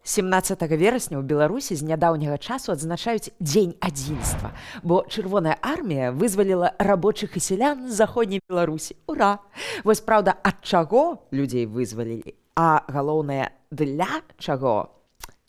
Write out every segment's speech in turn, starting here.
17 верасня ў Беларусі з нядаўняга часу адзначаюць дзень адзінства, бо Чырвоная армія вызваліла рабочых і сялян з заходняй Беларусі. Ура! Вось, праўда, ад чаго людзей вызвалілі, а галоўнае, для чаго?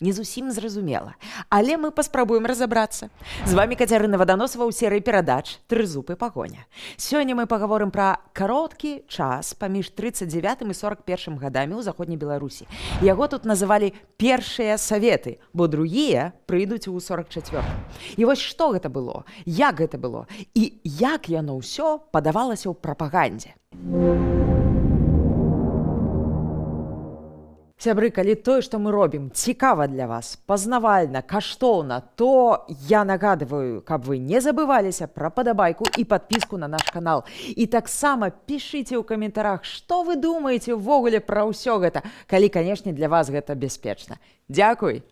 Не зусім зразумела. Але мы паспрабуем разабрацца. З вамі Кацярына Ваданосава ў серыі перадач «Трызуб і пагоня». Сёння мы пагаворым пра кароткі час паміж 39 і 41 гадамі ў заходняй Беларусі. Яго тут называлі першыя саветы, бо другія прыйдуць у 44. І вось што гэта было, як гэта было і як яно ўсё падавалася ў прапагандзе. Сябры, калі тое, што мы робім, цікава для вас, пазнавальна, каштоўна, то я нагадываю, каб вы не забываліся пра падабайку і падпіску на наш канал. І таксама пішыце ў каментарах, што вы думаеце ўвогуле пра ўсё гэта, калі, канешне, для вас гэта бяспечна. Дзякуй!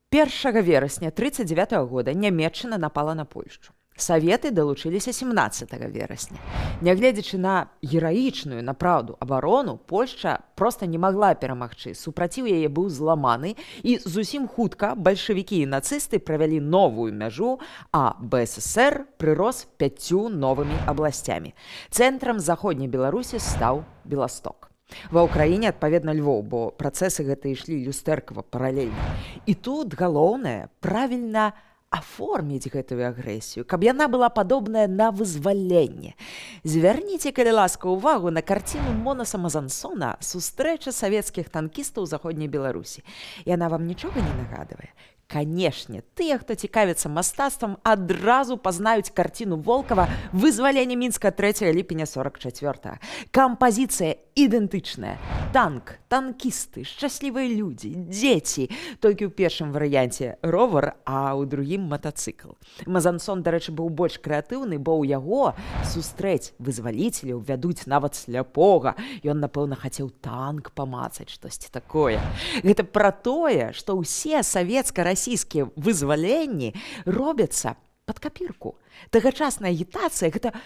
1 верасня 39 года Нямецчына напала на Польшчу. Саветы далучыліся 17 верасня. Нягледзячы на гераічную, напраўду, абарону, Польшча проста не магла перамагчы. Супраціў яе быў зламаны, і зусім хутка бальшавікі і нацысты правялі новую мяжу, а БССР прырос 5 новымі абласцямі. Цэнтрам заходняй Беларусі стаў Беласток. Ва ўкраіне, адпаведна, Львоў, бо працэсы гэта ішлі люстэркава паралельна. І тут галоўнае правільна аформіць гэтую агрэсію, каб яна была падобная на вызваленне. Звярніце, калі ласка, увагу на карціну Монаса Мазансона «Сустрэча савецкіх танкістаў у заходняй Беларусі». Яна вам нічога не нагадвае? Канешне, тыя, хто цікавіцца мастацтвам, адразу пазнаюць карціну Волкава «Вызваленне Мінска 3 ліпеня 44». Кампазіцыя ідэнтычная. Танк, танкісты, шчаслівыя людзі, дзеці. Толькі ў першым варыянце ровар, а ў другім матацыкл. Мазансон, дарэчы, быў больш крэатыўны, бо ў яго сустрэць вызваліцеляў вядуць нават сляпога. Ён, напэўна, хацеў танк памацаць, штосьці такое. Гэта пра тое, што ўсе савецка-расійскія вызваленні робяцца пад капірку. Тагачасная агітацыя – гэта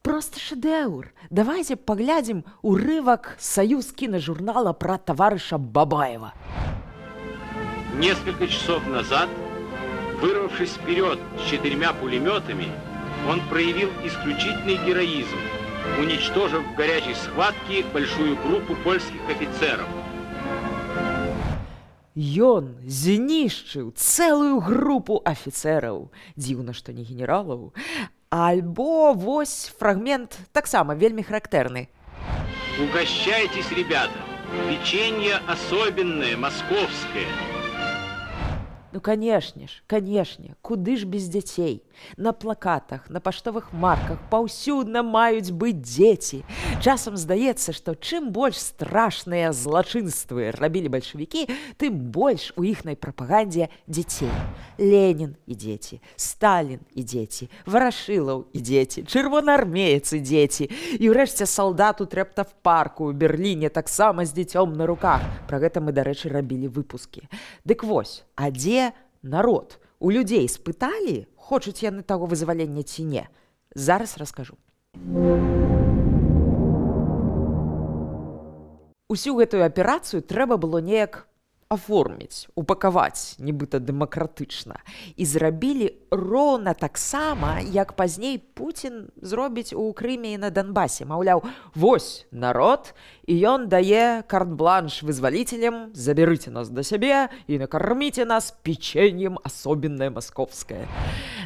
просто шэдэўр. Давайте паглядзім урывак «Союз киножурнала» про товарища Бабаева. Несколько часов назад, вырвавшись вперед с 4 пулеметами, он проявил исключительный героизм, уничтожив в горячей схватке большую группу польских офицеров. Ён знішчыў цэлую групу афіцэраў. Дзіўна, што не генералаў. Альбо вось фрагмент таксама вельмі характэрны. Угощайтесь, ребята, печенье особенное, московское. Ну, канешне, куды ж без дзяцей? На плакатах, на паштовых марках паўсюдна маюць быць дзеці. Часам здаецца, што чым больш страшныя злачынствы рабілі бальшавікі, тым больш у іхнай прапагандзе дзяцей. Ленін і дзеці, Сталін і дзеці, Варашылаў і дзеці, чырвонаармеец і дзеці. І ўрэшце салдат у Трэптав-парку ў Берліне таксама з дзіцём на руках. Пра гэта мы, дарэчы, рабілі выпускі. Дык вось, а дзе народ? У людзей спыталі, хочуць яны таго вызвалення ці не? Зараз раскажу. Усю гэтую аперацыю трэба было неяк аформіць, упакаваць, нібыта дэмакратычна. І зрабілі роўна таксама, як пазней Пуцін зробіць у Крыме і на Донбасе. Маўляў, вось народ, і ён дае карт-бланш вызваліцелям, забярыце нас да сябе і накарміце нас печеньем особенное московское.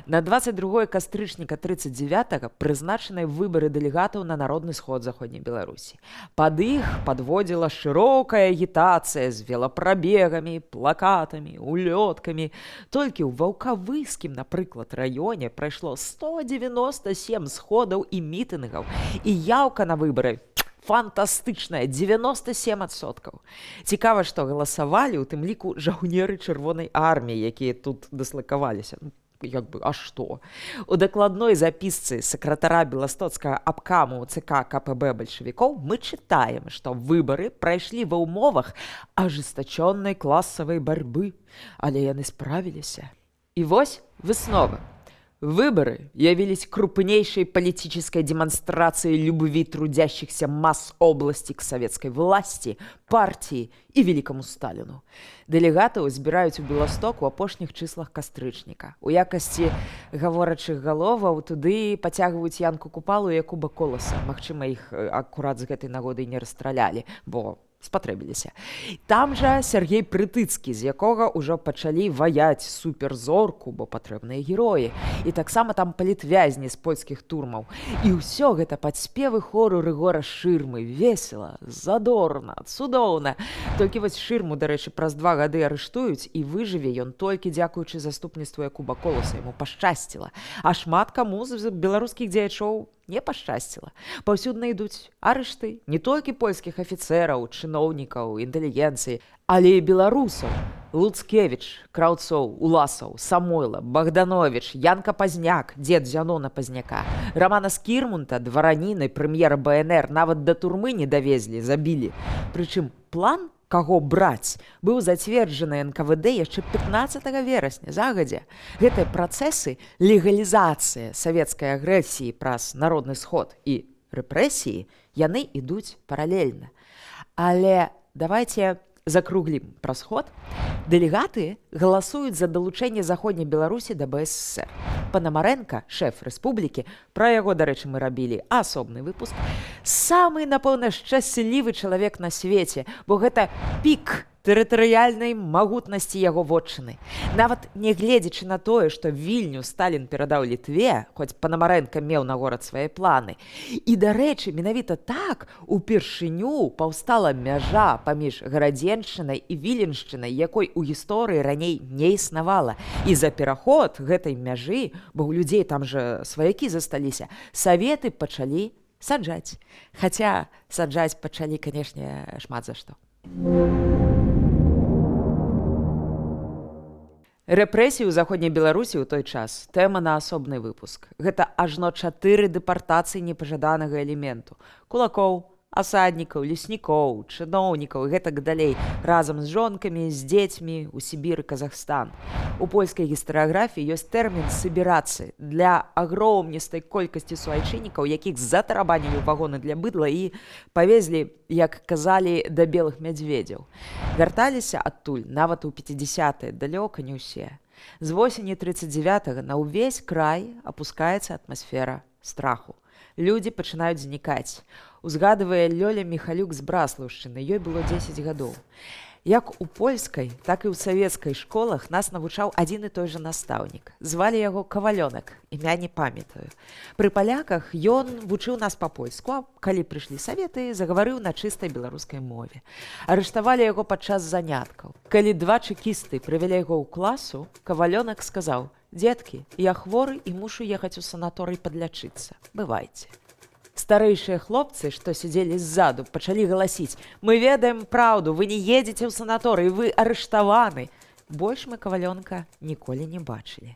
На 22 кастрычніка 39-го прызначаны выбары дэлегатаў на народны сход заходняй Беларусі. Пад іх падводзіла шырокая агітацыя з велапрабегамі, плакатамі, улёткамі. Толькі ў Ваўкавыскім, напрыклад, раёне прайшло 197 сходаў і мітынгаў. І яўка на выбары фантастычная, 97%. Цікава, што галасавалі, у тым ліку, жаўнеры Чырвонай арміі, якія тут дыслакаваліся. А што? У дакладной запісцы сакратара Беластоцкага абкаму ЦК КПБ бальшавікоў мы чытаем, што выбары прайшлі ва ўмовах ажестачоннай класавай барьбы, але яны справіліся. І вось выснова. Выборы явились крупнейшей политической демонстрацией любви трудящихся масс области к советской власти, партии и великому Сталину. Дэлегатаў збіраюць у Беласток у апошніх чыслах кастрычніка. У якасці гаворачых галоваў туды пацягваюць Янку Купалу і Якуба Коласа. Магчыма, іх акурат з гэтай нагоды не расстралялі, бо спатрэбіліся. Там жа Сергей Прытыцкі, з якога ўжо пачалі ваяць суперзорку, бо патрэбныя героі. І таксама там палітвязні з польскіх турмаў. І ўсё гэта пад спевы хору Рыгора Шырмы. Весела, задорна, цудоўна. Толькі вось Шырму, дарэчы, праз 2 гады арыштуюць, і выжыве ён толькі дзякуючы заступніцтву Якуба Коласа. Яму пашчасціла. А шмат каму з беларускіх дзеячоў не пашчасціла. Паўсюдна ідуць арышты не толькі польскіх афіцэраў, чыноўнікаў, інтэлігенцыі, але і беларусаў. Луцкевіч, Краўцоў, Уласаў, Самойла, Богданович, Янка Пазняк, дзед Зянона Пазняка, Рамана Скірмунта, двараніны, прэм'ера БНР нават да турмы не давезлі, забілі. Прычым план, каго браць, быў зацверджаны НКВД яшчэ 15 верасня, загадзя. Гэтыя працэсы, легалізацыя савецкай агрэсіі праз народны сход і рэпрэсіі, яны ідуць паралельна. Але давайте закруглім пра сход. Дэлегаты галасуюць за далучэнне Заходняй Беларусі да БССР. Панамарэнка, шэф рэспублікі, пра яго, дарэчы, мы рабілі асобны выпуск, самы, напэўна, шчаслівы чалавек на свеце, бо гэта пік тэрытарыяльнай магутнасці яго вотчыны. Нават нягледзячы на тое, што Вільню Сталін перадаў Літве, хоць Панамарэнка меў на горад свае планы. І, дарэчы, менавіта так упершыню паўстала мяжа паміж Гарадзеншчынай і Віленшчынай, якой у гісторыі раней не існавала. І за пераход гэтай мяжы, бо ў людзей там жа сваякі засталіся, саветы пачалі саджаць. Хаця саджаць пачалі, канешне, шмат за што. Рэпрэсіі ў Заходняй Беларусі ў той час тэма на асобны выпуск. Гэта ажно 4 дэпартацыі непажаданага элементу. Кулакоў, асаднікаў, леснікоў, чыноўнікаў і гэтак далей, разам з жонкамі, з дзецьмі ў Сібір і Казахстан. У польскай гістарыяграфіі ёсць тэрмін сыбірацы для агромністай колькасці суайчыннікаў, якіх затарабанілі ў вагоны для быдла і павезлі, як казалі, да белых мядзведзяў. Вярталіся адтуль нават у 50-е, далёка не ўсе. З восені 39-го на ўвесь край апускаецца атмасфера страху. Людзі пачынаюць знікаць. Узгадывае Лёля Міхалюк з Браслаўшчыны, ёй было 10 гадоў. Як у польскай, так і ў савецкай школах нас навучаў адзін і той жа настаўнік. Звалі яго Кавалёнак, імя не памятаю. Пры паляках ён вучыў нас па-польску, а калі прыйшлі саветы, загаварыў на чыстай беларускай мове. Арыштавалі яго падчас заняткаў. Калі 2 чэкісты прывялі яго ў класу, Кавалёнак сказаў: «Дзеткі, я хворы і мушу ехаць у санаторый падлячыцца. Бывайце». Старэйшыя хлопцы, што сядзелі ззаду, пачалі галасіць: «Мы ведаем праўду, вы не едзеце ў санаторый, вы арыштаваны». Больш мы Кавалёнка ніколі не бачылі.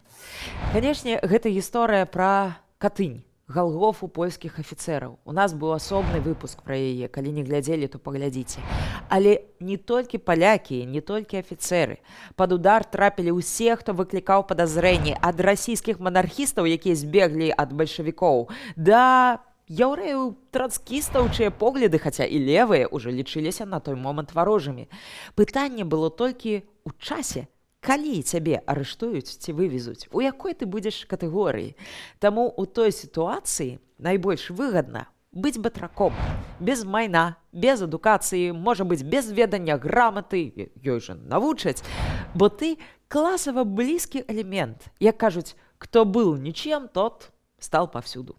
Канешне, гэта гісторыя пра Катынь, Галгофу польскіх афіцэраў. У нас быў асобны выпуск пра яе, калі не глядзелі, то паглядзіце. Але не толькі палякі, не толькі афіцэры. Пад удар трапілі ўсе, хто выклікаў падазрэнні, ад расійскіх манархістаў, якія збеглі ад бальшавікоў, да яўрэяў транскістаў, чыя погляды, хаця і левыя, ўжо лічыліся на той момант варожымі. Пытанне было толькі ў часе, калі цябе арыштуюць ці вывезуць, у якой ты будзеш катэгорыі. Таму ў той сітуацыі найбольш выгадна быць батраком, без майна, без адукацыі, можа быць, без ведання граматы, ёй жа навучаць, бо ты класава блізкі элемент. Як кажуць, хто быў нічым, тот стал павсюду.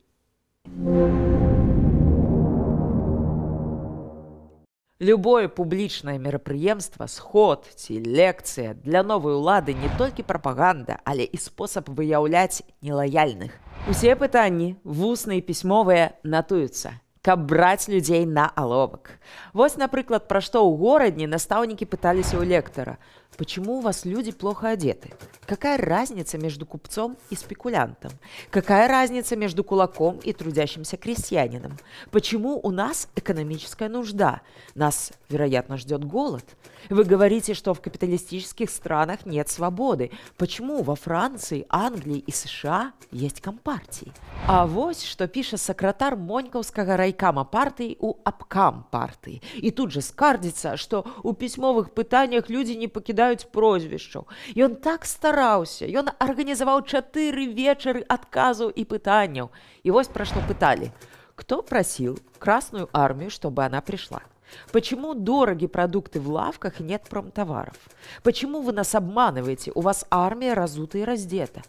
Любое публічнае мерапрыемства, сход ці лекцыя для новай улады не толькі прапаганда, але і спосаб выяўляць нелаяльных. Усе пытанні, вусныя і пісьмовыя, натуюцца. каб браць людзей на аловак. Вось, напрыклад, пра што ў горадні настаўнікі пыталіся ў лектара: «Почему у вас люди плохо одеты? Какая разница между купцом и спекулянтом? Какая разница между кулаком и трудящимся крестьянином? Почему у нас экономическая нужда? Нас, вероятно, ждет голод. Вы говорите, что в капиталистических странах нет свободы. Почему во Франции, Англии и США есть компартии?» А вось, што піша сакратар Монькаўскага райкама партыі ў абкам партыі. І тут жа скардзіцца, што ў пісьмовых пытаннях людзі не пакідаюць прозвішчаў. Ён так стараўся, ён арганізаваў 4 вечары адказаў і пытанняў. І вось пра што пыталі: кто просил Красную армию, чтобы она пришла? Почему дороги продукты в лавках и нет промтоваров? Почему вы нас обманываете? У вас армия разута и раздета.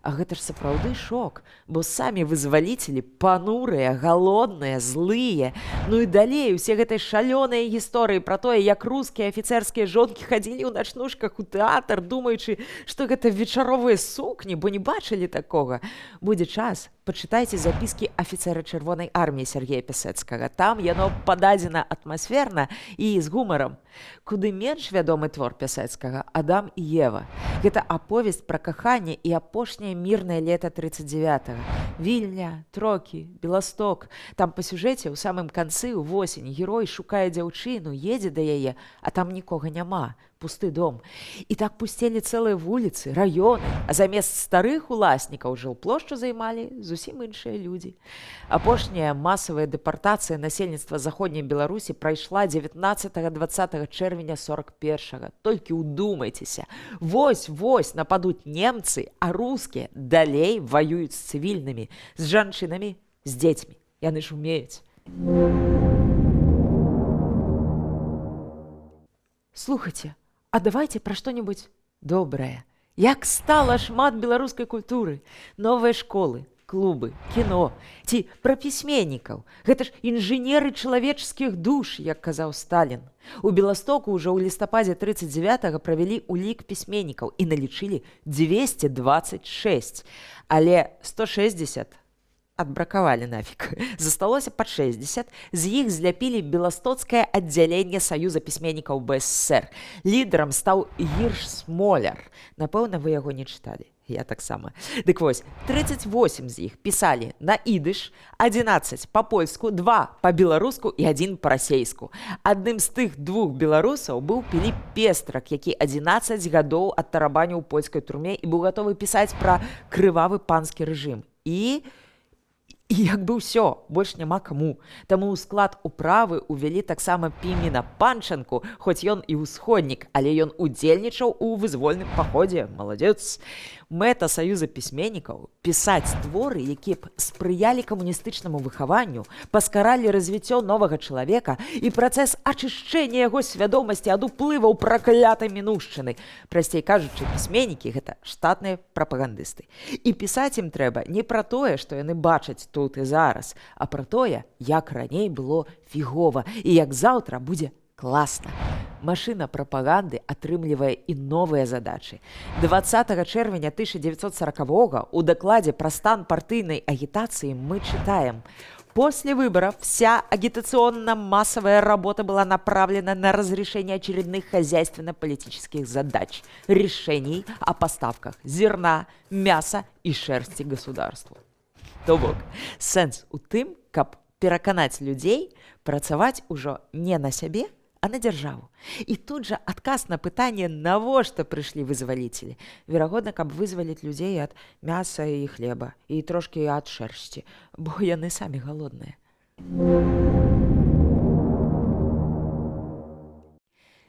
А гэта ж сапраўды шок, бо самі вызваліцелі панурыя, галодныя, злыя. Ну і далей усе гэтай шалёныя гісторыі пра тое, як рускія афіцэрскія жонкі хадзілі ў начнушках у тэатр, думаючы, што гэта вечаровыя сукні, бо не бачылі такога. Будзе час, пачытайце запіскі афіцэра Чырвонай арміі Сергея Пісэцкага. Там яно пададзена атмасферна і з гумарам. Куды менш вядомы твор Пісэцкага «Адам і Ева». Гэта аповесць пра каханне і апошняе мірнае лета 39-го. Вільня, Трокі, Беласток. Там па сюжэце ў самым канцы ўвосень герой шукае дзяўчыну, едзе да яе, а там нікога няма. Пусты дом. І так пусцелі цэлыя вуліцы, раёны, а замест старых уласнікаў жилплошчу займалі зусім іншыя людзі. Апошняя масавая дэпартацыя насельніцтва заходняй Беларусі прайшла 19-20 чэрвеня 41-го. Толькі ўдумайцеся. Вось нападуць немцы, а рускія далей ваююць з цывільнымі, з жанчынамі, з дзецьмі. Яны ж умеюць. Слухайте, а давайте пра што-небудзь добрае. Як стала шмат беларускай культуры, новыя школы, клубы, кіно, ці пра пісьменнікаў. Гэта ж інжынеры чалавеческіх душ, як казаў Сталін. У Беластоку ўжо ў лістападзе 39-го правялі улік пісьменнікаў і налічылі 226, але 160 адбракавалі нафіг. Засталося пад 60, з іх зляпілі беластоцкае аддзяленне Саюза пісьменнікаў БССР. Лідарам стаў Гірш Смоляр. Напэўна, вы яго не чыталі. Я таксама. Дык вось, 38 з іх пісалі на ідыш, 11 па-польску, 2 па-беларуску і 1 па-расейску. Адным з тых двух беларусаў быў Піліп Пестрак, які 11 гадоў адтарабаніў у польскай турме і быў гатовы пісаць пра крывавы панскі рэжым. І як бы ўсё, больш няма каму. Таму ў склад управы увялі таксама Пімена Панчанку, хоць ён і ўсходнік, але ён удзельнічаў у вызвольным паходзе. Маладзец. Мэта Саюза пісьменнікаў – пісаць творы, якія б спрыялі камуністычнаму выхаванню, паскаралі развіццё новага чалавека і працэс ачышчэння яго свядомасці ад уплываў праклятай мінушчыны. Прасцей кажучы, пісьменнікі – гэта штатныя прапагандысты. І пісаць ім трэба не пра тое, што яны бачаць тут і зараз, а пра тое, як раней было фігова і як заўтра будзе класна. Машына прапаганды атрымлівае і новыя задачы. 20 чэрвеня 1940-го у дакладзе пра стан партыйнай агітацыі мы читаем: «После выборов вся агитационно-массовая работа была направлена на разрешение очередных хозяйственно-политических задач, решений о поставках зерна, мяса и шерсти государству». То бок, сэнс у тым, каб пераканаць людзей працаваць ужо не на сябе, а на дзяржаву. І тут жа адказ на пытанне, навошта прыйшлі вызваліцелі. Верагодна, каб вызваліць людзей ад мяса і хлеба, і трошкі ад шэрсці, бо яны самі галодныя.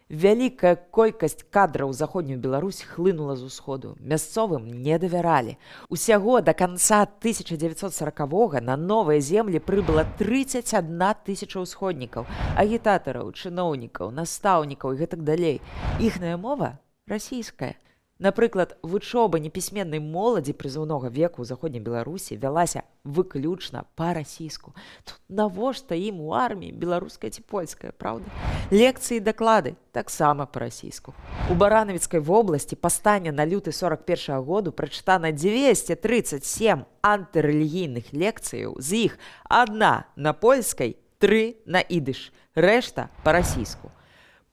Вялікая колькасць кадраў заходнюю Беларусь хлынула з усходу. Мясцовым не давяралі. Усяго да канца 1940-го на новыя землі прыбыла 31 тысяча ўсходнікаў, агітатараў, чыноўнікаў, настаўнікаў і гэтак далей. Іхная мова расійская. Напрыклад, вучоба непісьменнай моладзі прызыўнога веку ў заходняй Беларусі вялася выключна па-расійску. Тут навошта ім у арміі беларуская ці польская, праўда? Лекцыі і даклады таксама па-расійску. У Баранавіцкай вобласці па стане на люты 41-го году прачытана 237 антырэлігійных лекцыяў, з іх адна на польскай, 3 на идыш, решта по-российску.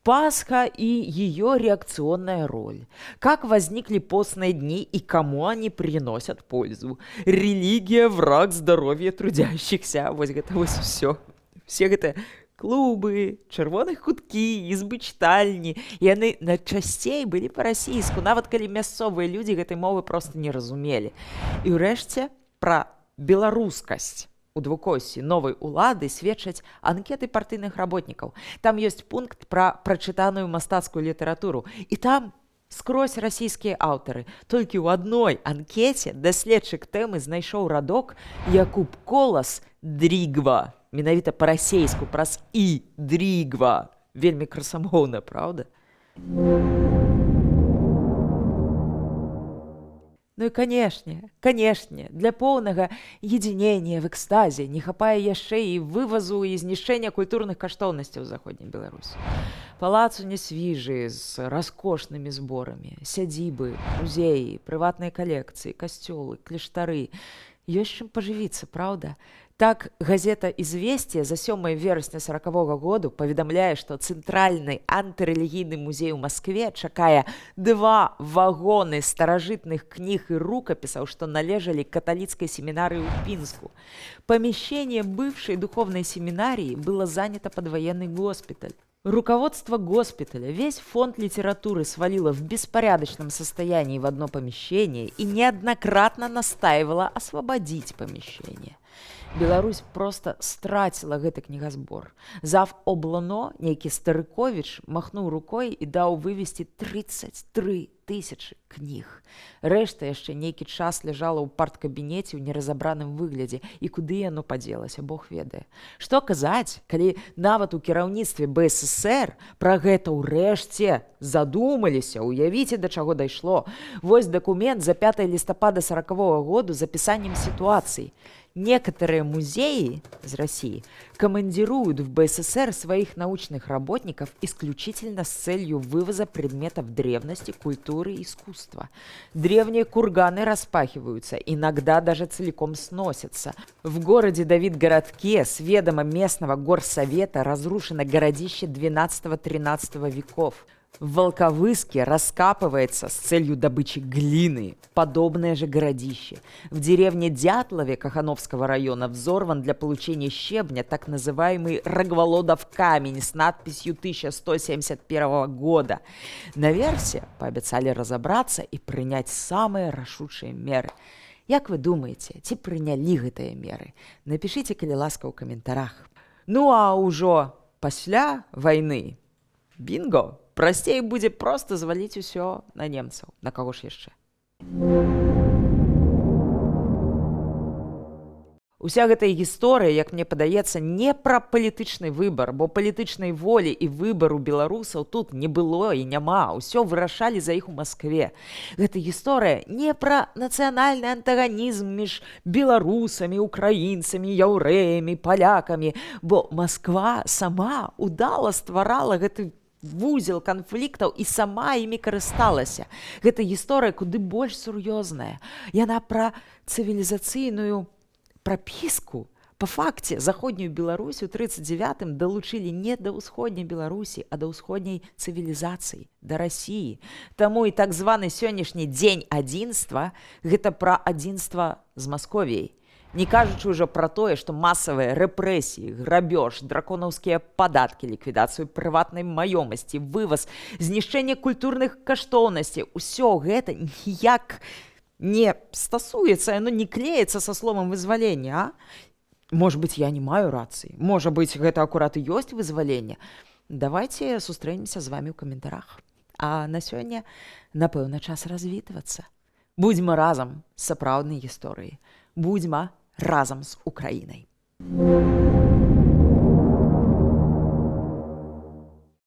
Пасха и ее реакционная роль. Как возникли постные дни и кому они приносят пользу. Религия – враг здоровья трудящихся. Вот это вот все. Все это клубы, чырвоных куткі, ізбы чытальні. Яны найчасцей былі па-расійску, нават калі мясцовыя людзі гэтай мовы проста не разумелі. І ўрэшце пра беларускасць у двукоссі новай улады сведчаць анкеты партыйных работнікаў. Там ёсць пункт пра прачытаную мастацкую літаратуру. І там скрозь расійскія аўтары. Толькі ў адной анкеце даследчык тэмы знайшоў радок Якуб Колас «Дрігва». Менавіта па-расейску праз «і» «Дрігва». Вельмі красамоўна, праўда? Ну і, канешне, для поўнага едзінення в экстазе не хапае яшчэ і вывазу і знішчэння культурных каштоўнасцяў заходняй Беларусі. Палац у Нясвіжы з раскошнымі зборамі, сядзібы, музеі, прыватныя калекцыі, касцёлы, кляштары. Ёсць чым пажывіцца, праўда? Так, газета «Известия» за 7 верасня 40-го году паведамляе, што цэнтральны антырэлігійны музей у Маскве чакае 2 вагоны старажытных кніг і рукапісаў, што належалі каталіцкай семінарыі ў Пінску. Помещение бывшей духовной семинарии было занято под военный госпиталь. Руководство госпиталя весь фонд литературы свалило в беспорядочном состоянии в одно помещение и неоднократно настаивало освободить помещение. Беларусь просто страціла гэты кнігазбор. Зав облано, нейкі Старыковіч, махнуў рукой і даў вывесці 33 тысячы кніг. Рэшта яшчэ нейкі час ляжала ў парткабінеце ў неразабраным выглядзе, і куды яно падзелася, Бог ведае. Што казаць, калі нават у кіраўніцтве БССР пра гэта ўрэшце задумаліся, уявіце, да чаго дайшло. Вось дакумент за 5 листопада 40-го году з апісаннем сітуацыі. Некоторые музеи из России командируют в БССР своих научных работников исключительно с целью вывоза предметов древности, культуры и искусства. Древние курганы распахиваются, иногда даже целиком сносятся. В городе Давидгородке с ведома местного горсовета разрушено городище 12-13 веков. В Волковыске раскапывается с целью добычи глины подобное же городище. В деревне Дятлове Кахановского района взорван для получения щебня так называемый Рогволодов камень с надписью 1171 года. Наверсе пообещали разобраться и принять самые рашучие меры. Як вы думаете, ці прынялі гэтыя меры? Напишите, калі ласка, ў каментарах. Ну а ўжо пасля вайны, бінго! Прасцей будзе проста зваліць усё на немцаў. На каго ж яшчэ? Уся гэтая гісторыя, як мне падаецца, не пра палітычны выбар, бо палітычнай волі і выбару беларусаў тут не было і няма. Усё вырашалі за іх у Маскве. Гэта гісторыя не пра нацыянальны антаганізм між беларусамі, украінцамі, яўрэямі, палякамі, бо Масква сама удала стварала гэты вузел канфліктаў і сама імі карысталася. Гэта гісторыя куды больш сур'ёзная. Яна пра цывілізацыйную прапіску. Па факце, заходнюю Беларусь у 39-м далучылі не да ўсходняй Беларусі, а да ўсходняй цывілізацыі, да Расіі. Таму і так званы сённяшні дзень адзінства – гэта пра адзінства з Масковіяй. Не кажучы ўжо пра тое, што масавыя рэпрэсіі, грабеж, драконаўскія падаткі, ліквідацыю прыватнай маёмасці, вываз, знішчэнне культурных каштоўнасцей, усё гэта ніяк не стасуецца, яно не клеіцца са словам вызвалення, а? Может быть, я не маю рацыі, можа быць, гэта акурат і ёсць вызваленне. Давайте сустрэнемся з вамі ў каментарах. А на сёння, напэўна, час развітвацца. Будзьма разам з сапраўднай гісторыяй. Будзьма разам з Украінай.